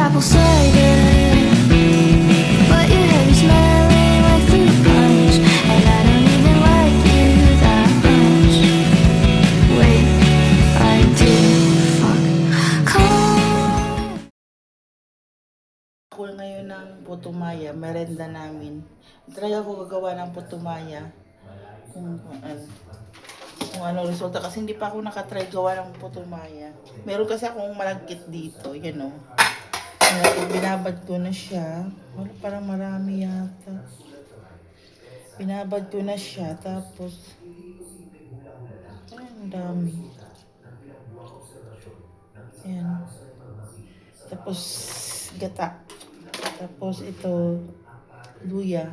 apple cider, but your hair is smelling like fruit punch, and I don't even like you that much. Wait until fuck come. Ako ngayon ng putumaya, merenda namin. Try ako gagawa ng putumaya kung ano resulta kasi hindi pa ako nakatry gawa ng putumaya. Meron kasi akong malagkit dito, yan o. Binabad ko na siya. Wala, parang marami yata. Binabad ko na siya, tapos ay, ang dami. Ayan. Tapos gata. Tapos ito luya.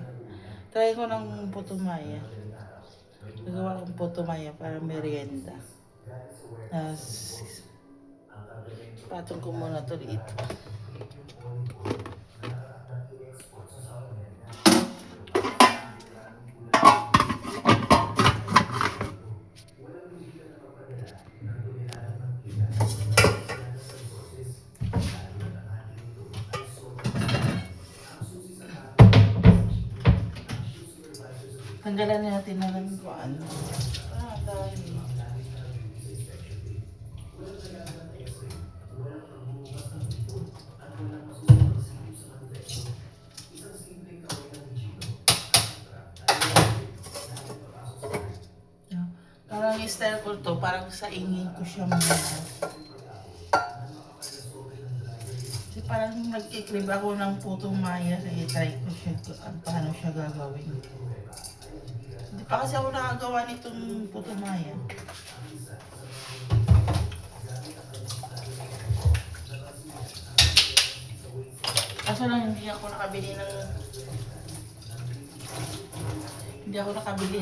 Try ko ng putumaya. Gagawa kong putumaya para merienda. Patong ko muna to dito. Tanggalan natin na lang kung ano. Dahil parang yung style ko to, parang sa ingin ko siya muna. Kasi parang nag-i-crave ako ng putong maya, kaya try ko siya paano siya gagawin. Hindi pa kasi ako nakagawa nitong putong maya. Kaso lang hindi ako nakabili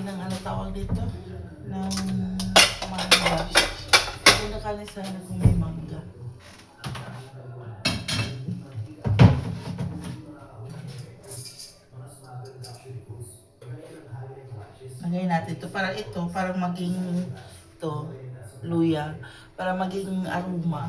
ng ano tawag dito, ng mangga. Hindi nakali sana kung may mangga. Lagay natin ito, parang maging ito, luya, para maging aroma.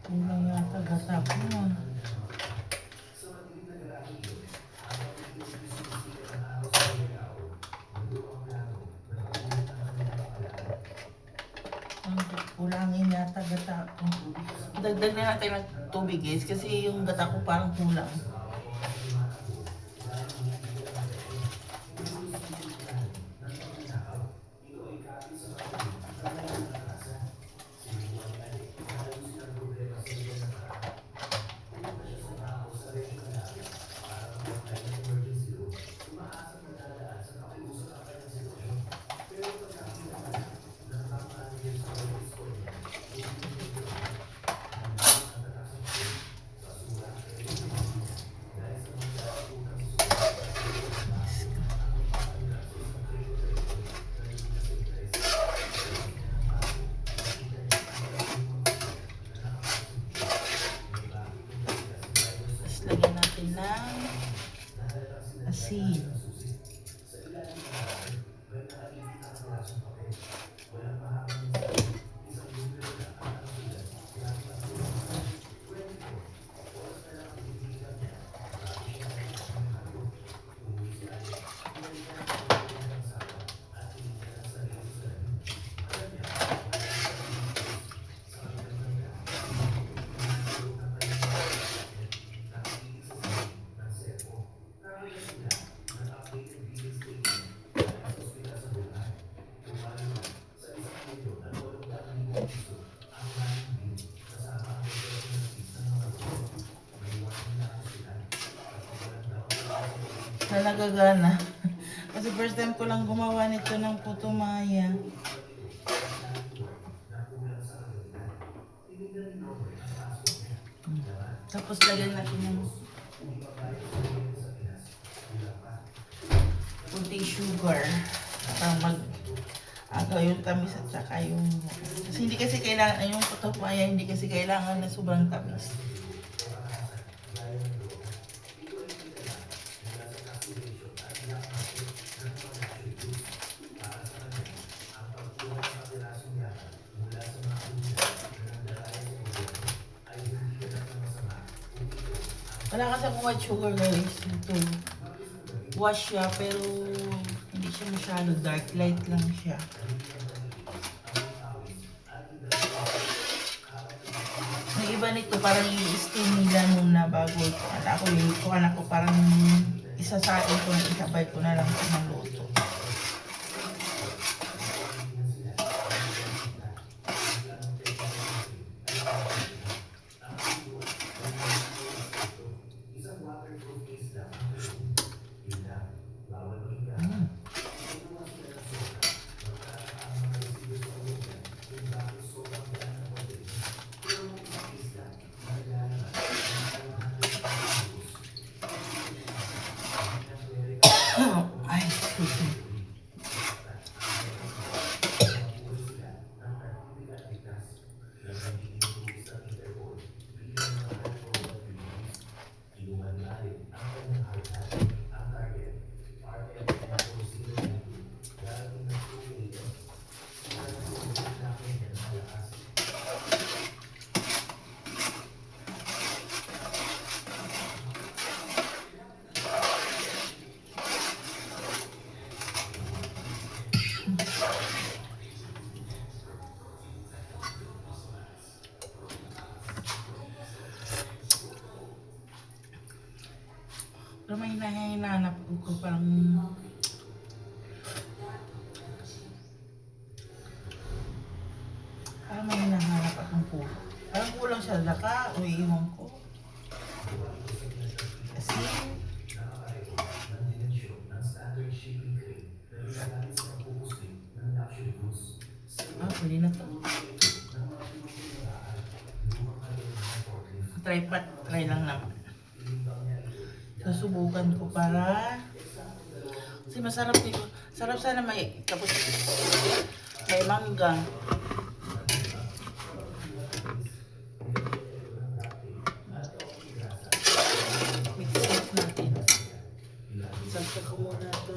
Hindi yata gata ko. Kulangin yata gata ko. Dagdag na natin ng tubig guys, kasi yung gata ko parang kulang. Lagyan natin ng asin. na nagagana. Kasi first time ko lang gumawa nito ng putumaya. Tapos lagyan natin ng kunting sugar para agaw yung tamis at saka yung kasi hindi kasi kailangan yung putumaya, hindi kasi kailangan na sobrang tamis. Wala kasi akong white sugar guys. Ito. Wash siya pero hindi siya masyado dark. Light lang siya. Yung iba nito parang i-steam nila muna bago ito. Anak ko parang isasain ko na isabay ko na lang sa luto. Ay, excuse me. Pero may hinahanap ko parang may hinahanap akong po. Parang kulang siya laka o iwan ko. Kasi pwede na to. Try lang naman. Susubukan ko para kasi masarap dito. Sarap sana may tapos may mangga. Mix natin. Salsa ko muna ito.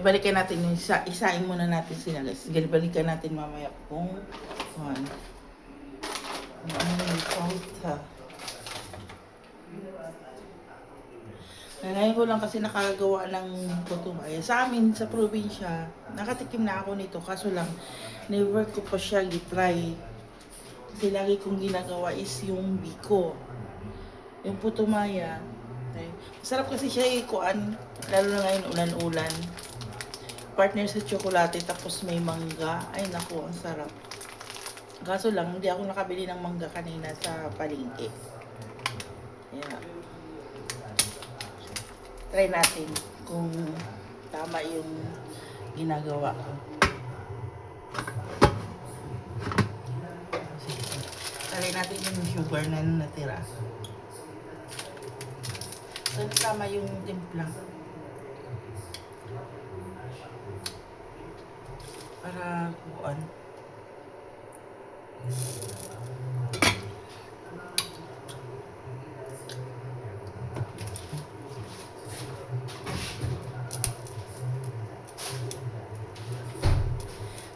Balikan natin yung isain muna natin sila guys. Balikan natin mamaya kung ano yung pauta. Ngayon ko lang kasi nakagawa ng putumaya. Sa amin, sa probinsya, nakatikim na ako nito. Kaso lang, never ko pa siya gitry. Kasi lagi kong ginagawa is yung biko. Yung putumaya. Okay. Masarap kasi siya ikuan, lalo na ngayon ulan-ulan. Partner sa tsokolate tapos may mangga. Ay naku, ang sarap. Kaso lang, hindi ako nakabili ng mangga kanina sa palengke. Yeah. Try natin kung tama yung ginagawa ko. Try natin yung sugar na natira. So, tama yung timpla. Para kuan.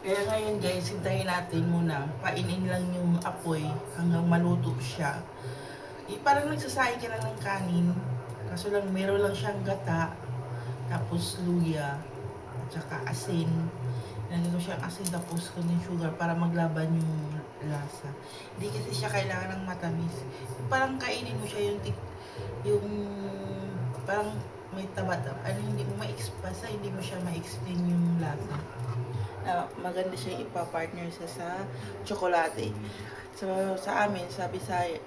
Kaya ngayon guys, hintayin natin muna. Painin lang yung apoy hanggang maluto siya. Parang nagsasaing ka lang ng kanin. Kaso lang, meron lang siyang gata. Tapos luya. At saka asin. Nalagay ko siyang asin tapos kunin sugar para maglaban yung lasa. Hindi kasi siya kailangan ng matamis. Parang kainin mo siya yung parang may taba-taba. Hindi mo basta hindi mo siya ma-explain yung lasa. Maganda siya ipa-partner sa tsokolate. So, sa amin, sa Visayas,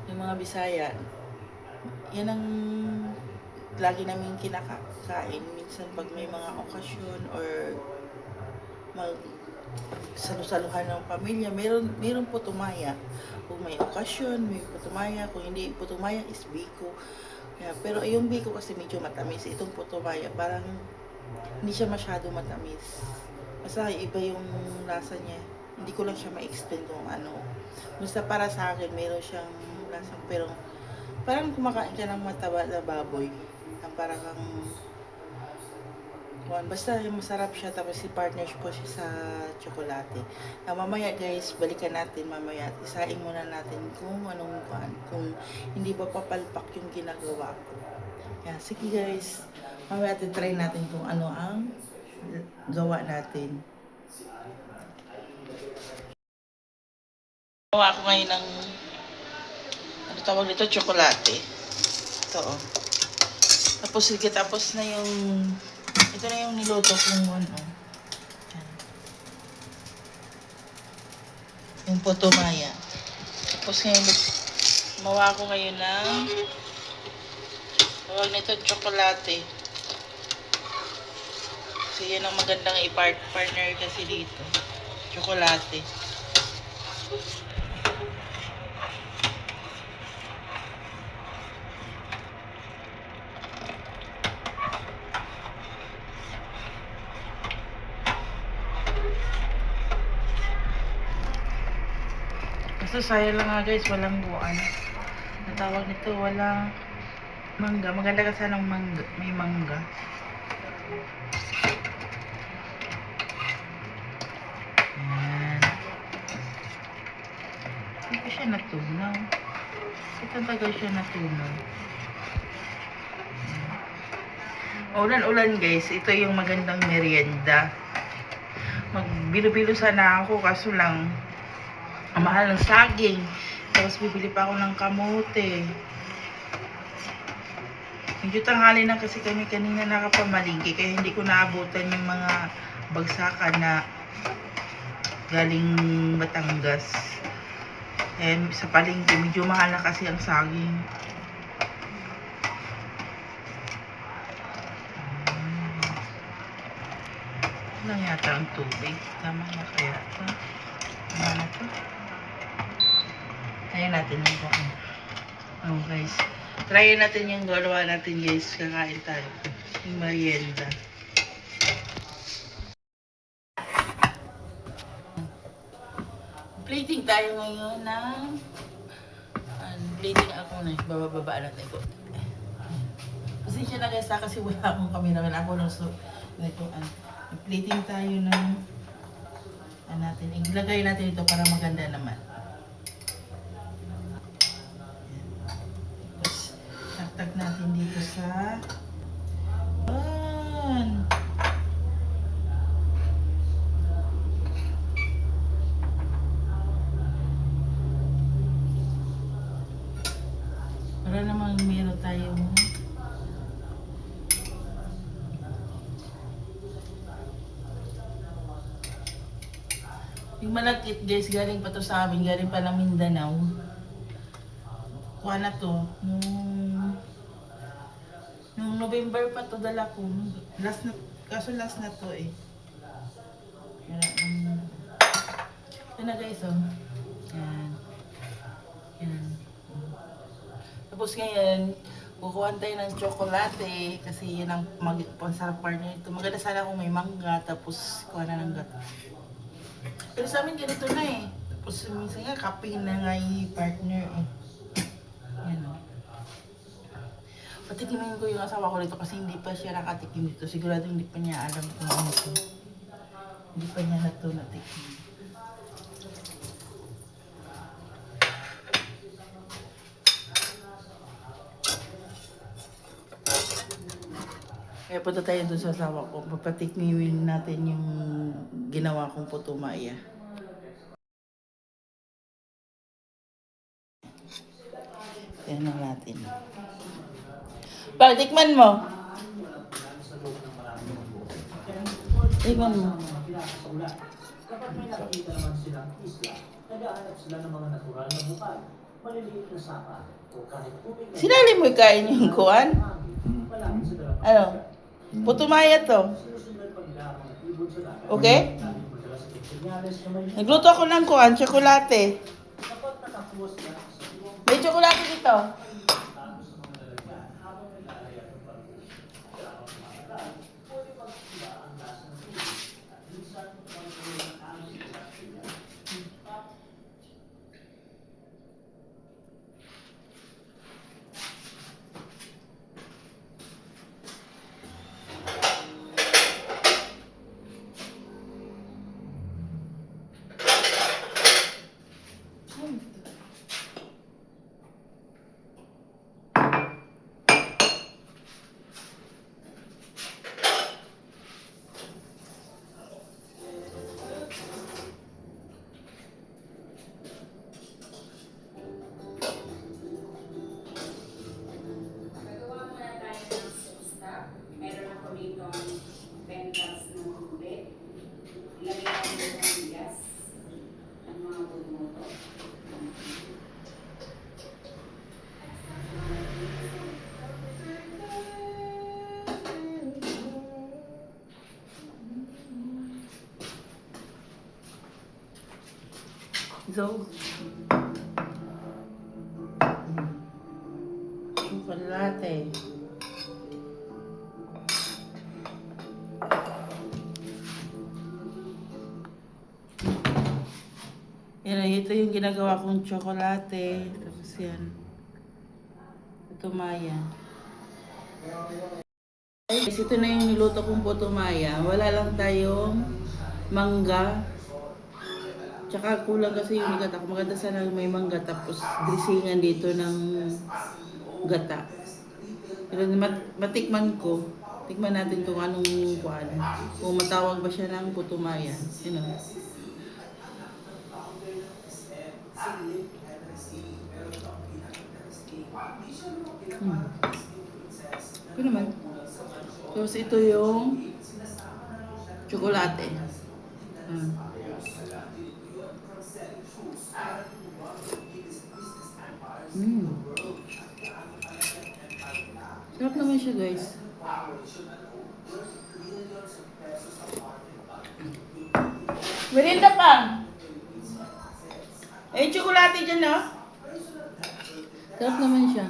yung mga Bisaya, yan ang lagi namin kinakain. Minsan pag may mga okasyon or mag salusaluhan ng pamilya, meron putumaya. Kung may okasyon, may putumaya. Kung hindi putumaya, is biko. Yeah, pero yung biko kasi medyo matamis. Itong putumaya, parang hindi siya masyado matamis. Basta iba yung lasa niya. Hindi ko lang siya ma-explain kung ano. Basta para sa akin, meron siyang lasa. Pero parang kumakain ka ng mataba na baboy. Parang basta masarap siya. Tapos i-partner ko siya sa tsokolate. Mamaya guys, balikan natin mamaya. Isain muna natin kung kung hindi ba papalpak yung ginagawa ko. Yeah, sige guys. Mamaya try natin kung ano ang gawa natin. Gawa ko ngayon ng ano tawag nito, tsokolate. Ito oh. Tapos na yung ito na yung niluto kong ano. Yung putumaya. Tapos ngayon gumawa ko ngayon ng tawag nito tsokolate. Kasi yan ang magandang i-partner kasi dito. Tsokolate. Basta sayang lang nga guys, walang buwan. Natawag nito, walang mangga. Maganda ka sanang mangga. May mangga. Ayan. Hindi pa siya natunaw. Ito tagal siya natunaw. Ulan-ulan guys, ito yung magandang merienda. Magbilo-bilo sana ako kaso lang ang mahal ng saging. Tapos bibili pa ako ng kamote. Medyo tanghali na kasi kami kanina nakapamalingki kaya hindi ko naabutan yung mga bagsakan na galing Batangas. Sa palengke medyo mahal na kasi ang saging. Lang yata ang tubig. Tama na kaya ito. Tama na ito. Ayan natin yung buwan. Oh guys. Try natin yung gagawa natin guys. Kakain tayo. Yung merienda. Plating tayo ngayon ng plating ako na. Bababa natin ko. Pasensya na guys kasi wala akong kameraman. Ako lang so plating tayo ng natin. Ilagay natin ito para maganda naman. Tapos tagtag natin dito sa para namang meron tayong yung malakit guys, galing pa to sa amin, galing pa ng Mindanao. Kuha na to, nung November pa to dala ko. Kaso last na to eh. Yan na guys oh. Yan. Yan. Tapos ngayon, kukuha tayo ng tsokolate kasi yan ang pansarap partner nito. Maganda sana kung may mangga, tapos kuha na ng gata. Pero sa amin ganito na eh. Tapos minsan nga kape na nga yung partner eh. Yan o. Patikimin ko yung asawa ko nito kasi hindi pa siya nakatikim dito. Sigurado hindi pa niya alam kung ano ito. Hindi pa niya na ito natikim. Kaya punta tayo doon sa asawa ko. Papatikmimin natin yung ginawa kong putumaya. Tignan natin. Tikman mo. Tikman mo. Kapag may nakikita naman silang isla, naghahanap sila ng mga natural na buhay, maliliit na sapa, o kahit tubig na Sinali mo ikain yung kuwan? malapit sa dagat. Ano? Putumaya to. Sinusundan pag nila ang mga ibon sa dagat. Okay? Laging madalas itong senyales na may Nagluto ako ng kuwan, tsokolate. kapag nakakuha sila sa iwang May tsokolate dito. tago sa mga lalagyan habang nag-aalaya ng pag-uwi. Habang tumatagal, pwede magsila ang lasa ng tubig at minsan magkaroon ng hangin sa bakterya. Nagawa muna tayo ng stock. Meron ako dito ang 10 cups ng tubig. Ilagay natin dito ang bigas. Ang mga bumuto. So, tsokolate. Yan, ito yung ginagawa kong tsokolate. Tapos yan. Putumaya. Guys, ito na yung niluto kong putumaya. Wala lang tayong mangga. Tsaka kulang kasi yung gata. Kung maganda sana may mangga tapos drisingan dito ng gata. Pero matikman ko. Tikman natin kung anong kuan. Kung matawag ba siya ng putumaya. You know. Ito naman. Tapos ito yung tsokolate. Sarap naman siya, guys. Merinda pa. Eh, tsokolate dyan, no? Sarap naman siya.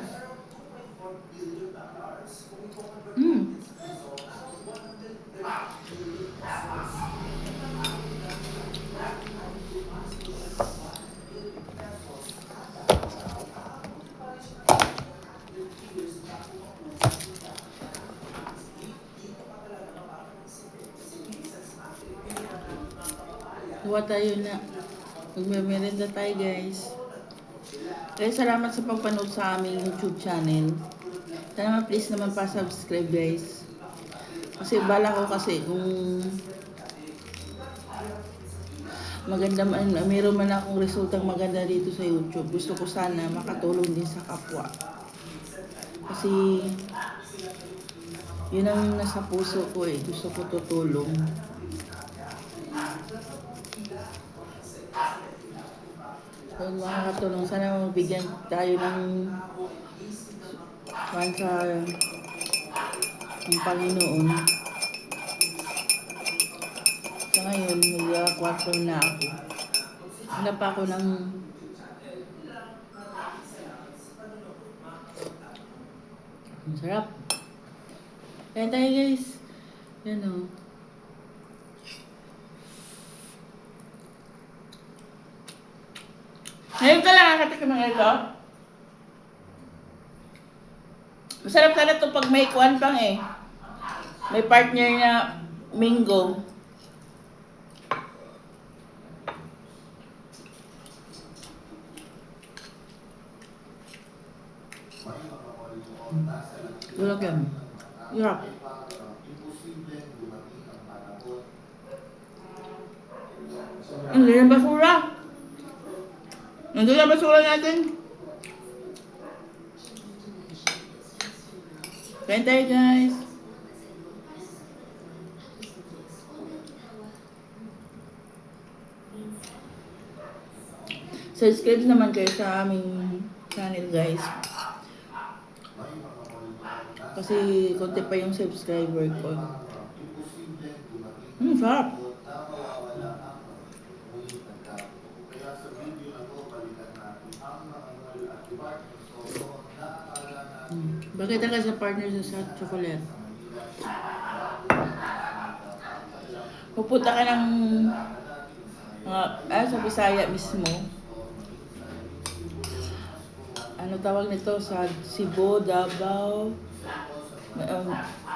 Kuha tayo na. Magmemerenda tayo, guys. Kaya salamat sa pagpanood sa aming YouTube channel. Sana naman please naman pa-subscribe, guys. Kasi bala ko kasi kung maganda man, mayroon man akong resultang maganda dito sa YouTube. Gusto ko sana makatulong din sa kapwa. Kasi yun ang nasa puso ko eh. Gusto ko tutulong. Kung makakatulong, sana mabigyan tayo ng Panginoon. Sa ngayon, mag-kwarto na ako. Wala pa ako ng ang sarap. Kaya tayo, guys. Yan o. Ngayon ka lang nakatikim ng ito. Masarap sana to pag may kuwan pang eh. May partner na mango. Tulog yan. Hirap. Nandun yung basura. Nandun yung basura natin. Kain tayo guys. Subscribe naman kayo sa aming channel guys. Kasi konti pa yung subscriber ko. Sarap. Bakit ka sa partner sa chocolate? Pupunta ka ng sa Bisaya mismo. Ano tawag nito? Sa Cebu, Davao,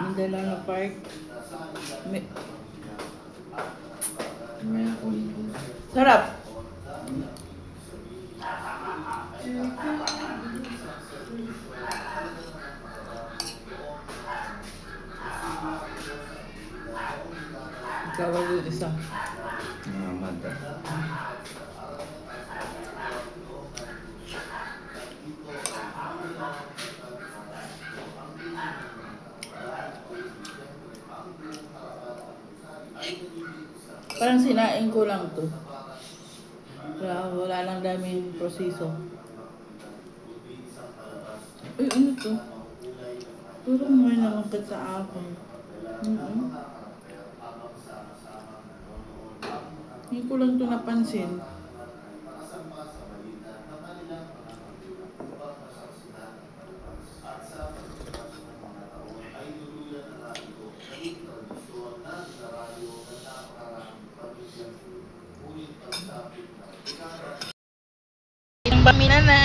Mindanao Park. Sarap. Tawag yung isa. Mada. Parang sinaing ko lang to. Wala lang daming proseso. Ay, ano to? Pero may nangangkat sa akin. Hindi ko lang to napansin. Yung banana.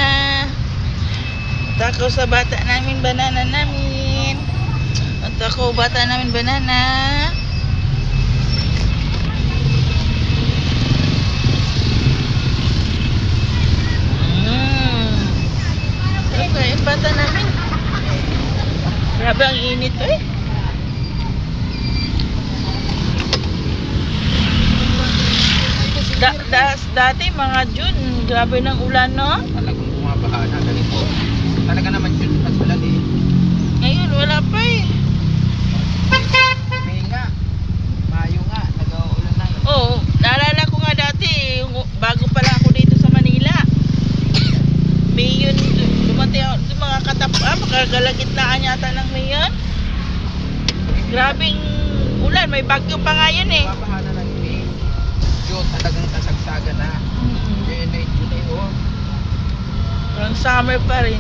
At ako sa bata namin banana namin. At ako bata namin banana. Sarap yung bata namin. Grabe ang init eh. Dati mga June, grabe ng ulan no? Talagang bumabaha na ganito. Talaga naman yun at ulan eh. Ngayon wala pa eh. May nga. Mayo nga. Nag-uulan na yun. Oo, naalala ko nga dati, bago pala ako dito sa Manila. May yun, dumating ako, yung mga makagalagitnaan yata ng May yun. Grabing ulan, may bagyo pa nga yun eh. Bumabaha na ng May. Yun, talagang kasagsaga na. Yun na yun oh. Parang summer pa rin.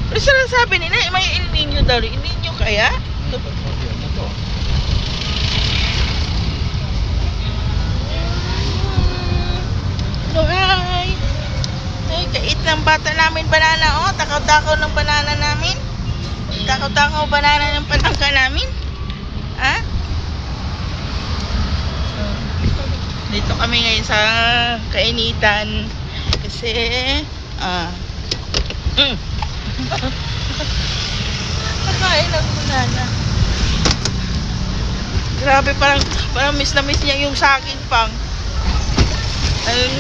Pero sila sabi nila, may El Nino daw. El Nino kaya? Ito. No, hi! Ay, kait ng bata namin banana, oh. Takaw-takaw ng banana namin. Takaw-takaw banana ng palangka namin. Ha? Dito kami ngayon sa kainitan. Kasi, kakain ng banana. Grabe, parang miss na miss niya yung saging pang.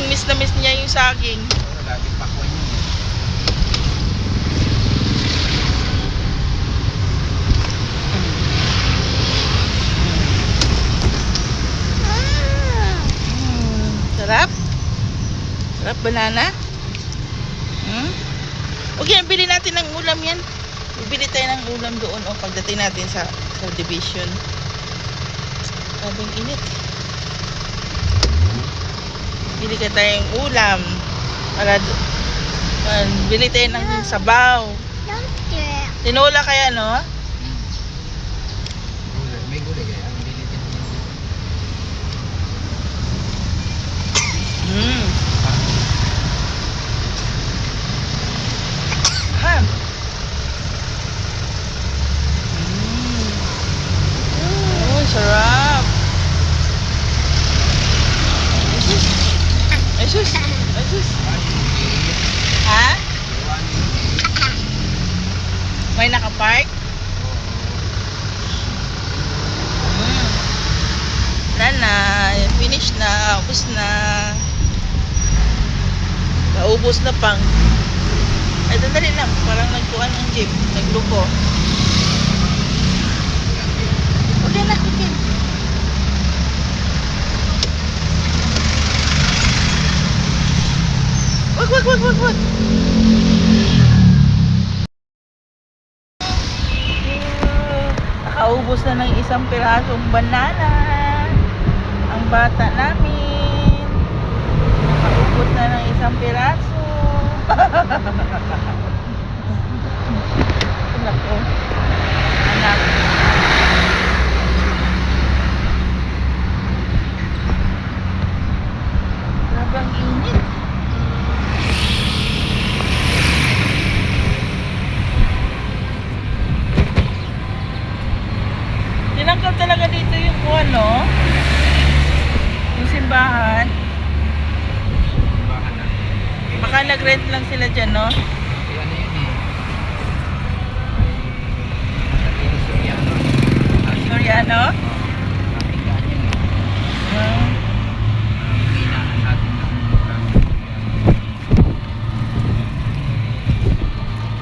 Miss na miss niya yung saging. Lagi pakwan yun eh. Sarap? Sarap banana? Okay, bili natin ng ulam yan. Bibili tayo ng ulam doon o pagdating natin sa division. Sabing init. Bili ka tayong ulam. Para bili tayo ng sabaw. Tinola kaya, no? May gulay kaya. Ang lilitin. park? Wala na. Finish na. Ubus na. Naubos na pang. Ay, dali lang. Parang nagkuhan ang jeep. Nagluko. Okay na. Okay. Wag. Nakaubos na ng isang pirasong banana. Ang bata namin. Nakaubos na ng isang piraso. Nako. Anak. Grabe ang init. Tinanggal talaga dito yung ano, yung simbahan. Bahan na. Baka nag-rent lang sila dyan, no? Kaya ano yun eh. Ay, Soriano. Soriano? Kapigaan yun eh. Hinaan natin ng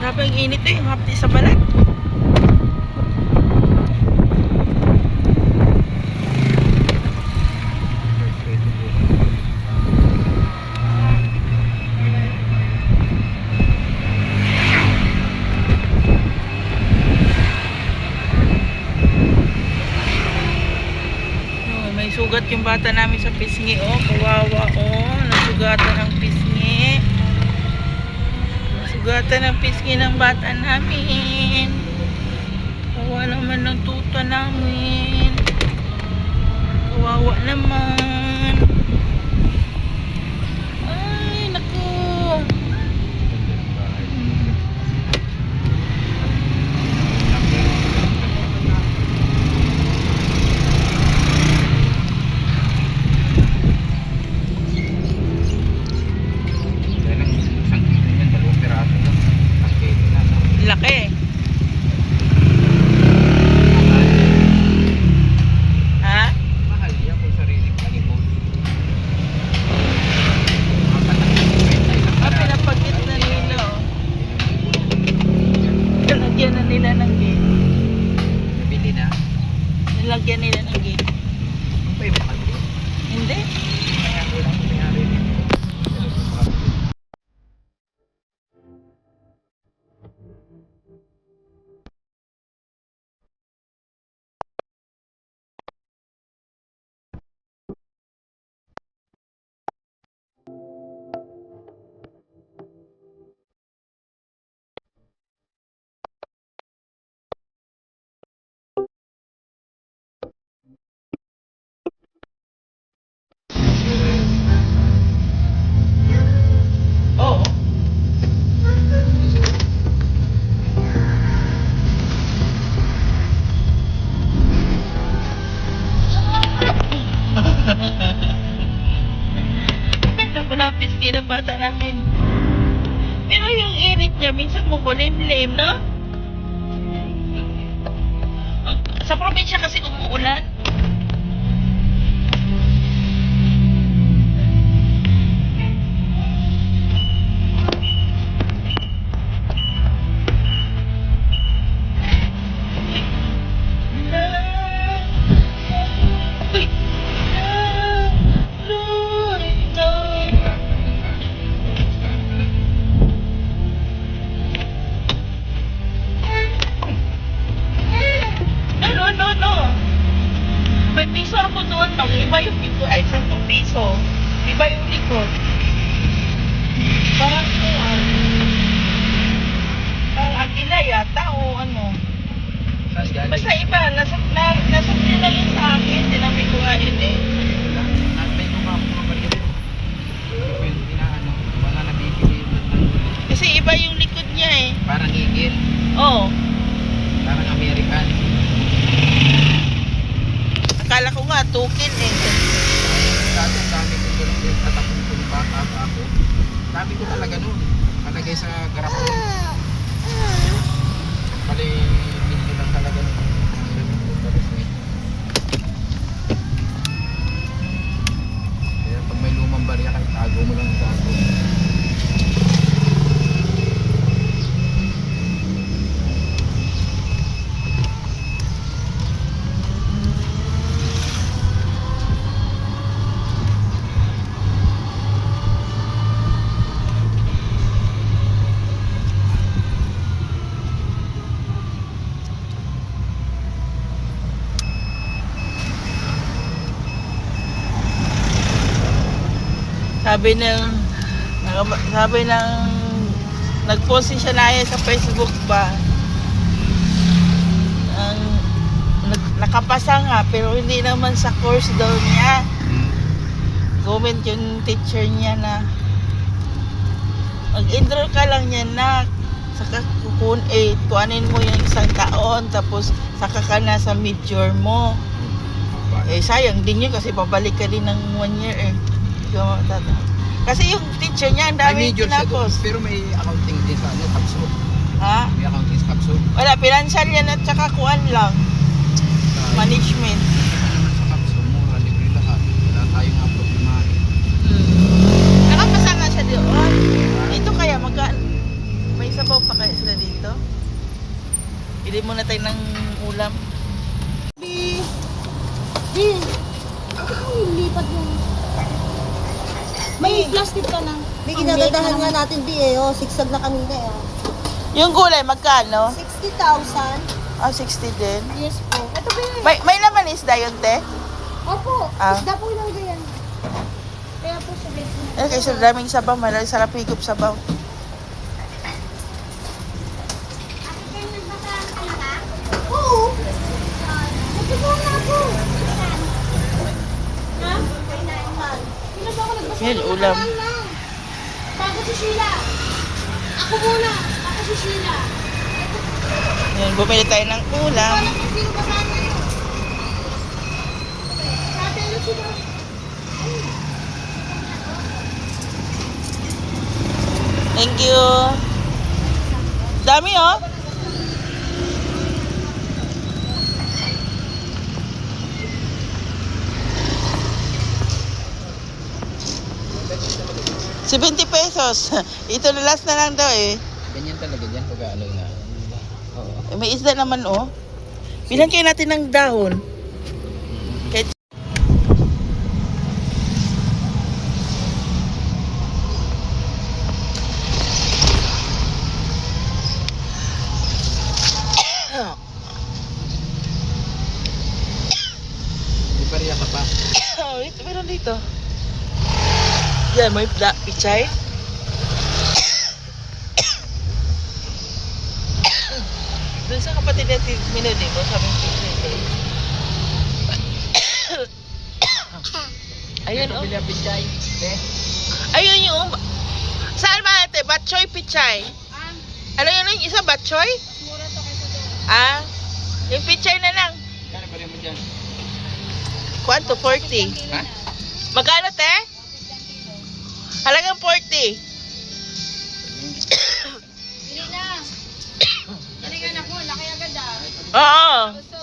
Grabe ang init eh, hapdi sa balat. May sugat yung bata namin sa pisngi, oh. Kawawa, oh. Nasugatan ang pisngi. Nasugatan ang pisngi ng bata namin. Kawawa naman ng tuta namin. Kawawa naman. Ay, naku. Laki. Ha? Mahal yan kung sariling panipon. Ah, pinapagit na nila, oh. Nilagyan na nila ng gate. Nabili na. Nilagyan nila ng gate. Ano pa yung mahal yun? Hindi. Kaya ko lang kumayari dito. Oo. Ganda po na pisngi ng bata namin. Pero yung init niya, minsan mumulim-lim, no? Sa probinsya kasi umuulan. No. May piso ako doon, pang iba yung piso, ay 10 piso. Iba yung likod. Parang agila yata o ano. Saan galing? Basta iba, nasa nila yun sa akin, sinabi ko nga yun eh. At may mga bagay rin. Hindi ko yung inaano. Mga nabibili yun. Kasi iba yung likod niya eh. Parang igil. Oo. Parang American. Akala ko nga, tukin eh. Dati ang dami ko doon. Tatapon ko yung bata pa ako. Dami ko talaga noon. Palagay sa garapon. Pag bali, hindi lang talaga ng kaya pag may lumang barya ka, itago mo lang itago. Sabi ng nag-post si Shania sa Facebook ba, ang nakapasa nga pero hindi naman sa course daw niya. Comment yung teacher niya na mag-enroll ka lang yan na saka kuanin mo yung 1 taon tapos saka ka na sa major mo. Sayang din yun kasi pabalik ka din ng 1 year eh. Kasi yung teacher niya ang dami major siya doon, tinapos. pero may accounting din sa ano, kapso. Ha? May accounting sa kapso. Wala, financial yan at saka kuan lang. Management. Sa kapso mo, libre lahat. Wala tayong problema. Nakapasa nga siya doon. Dito kaya may sabaw pa kaya sila dito? Pili muna tayo ng ulam. Di, lipat yung... May plastic ka lang. May ginagadahan nga natin di eh, oh, sigsag na kanina eh. Oh. Yung gulay, magkano? 60,000. 60 din. Yes po. Ito ba yun? May laman isda yun, te? Opo. Ah. Isda po lang ganyan. Kaya po sa bed na. Kasi daming sabaw, malaki sarap higop sabaw. Oo. Nagpapawala ako. Ha? Sino ba ako nagbasa? Yan, ulam. Bago si Sheila. Ako muna. Ako si Sheila. Yan, bumili tayo ng ulam. Alam ko sino ba sana yun. Sabi ano sila? Thank you. Dami oh. ₱70. Ito na last na lang daw eh. Ganyan talaga dyan pag aalaw na. Oo. May isda naman oh. Bilang kayo natin ng dahon. Kahit May barya ka pa. oh, ito, meron dito. Yan, may pichay. Doon sa kapatid natin, minudi mo, sabi ng pichay. Ayun oh. Pili ang pichay. Ayun yung... Saan ba ate? Batchoy pichay? Ano yun yung isa? Batchoy? Mura to kaysa doon. Ah, yung pichay na lang. Kano barya mo dyan? Kwanto? 40. Ha? Magkano te? Halagang 40. Pili na. Pili ka na po. Laki agad ah. Oo. So,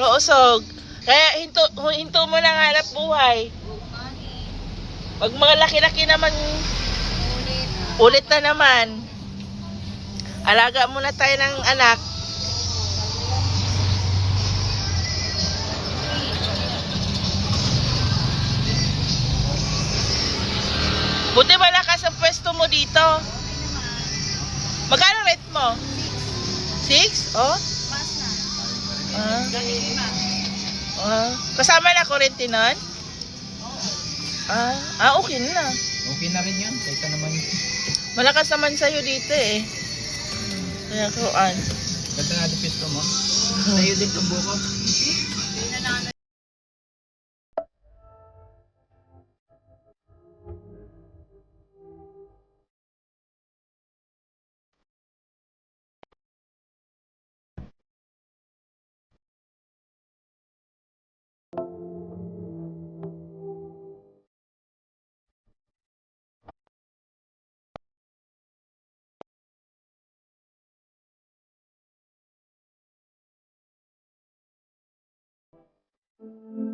Roosog. Kaya hinto mo lang hanap buhay. Pag mga laki-laki naman, ulit na naman. Alaga muna tayo ng anak. Buti malakas ang pwesto mo dito. Magkano rate mo? 6? Oh? Kasama na kurente nun? Okay na. Okay na rin yun. Kaysa naman. Malakas naman sa'yo dito eh. Kaya kuan. Ganda nga di pisto mo. Sa'yo din itong buko. Thank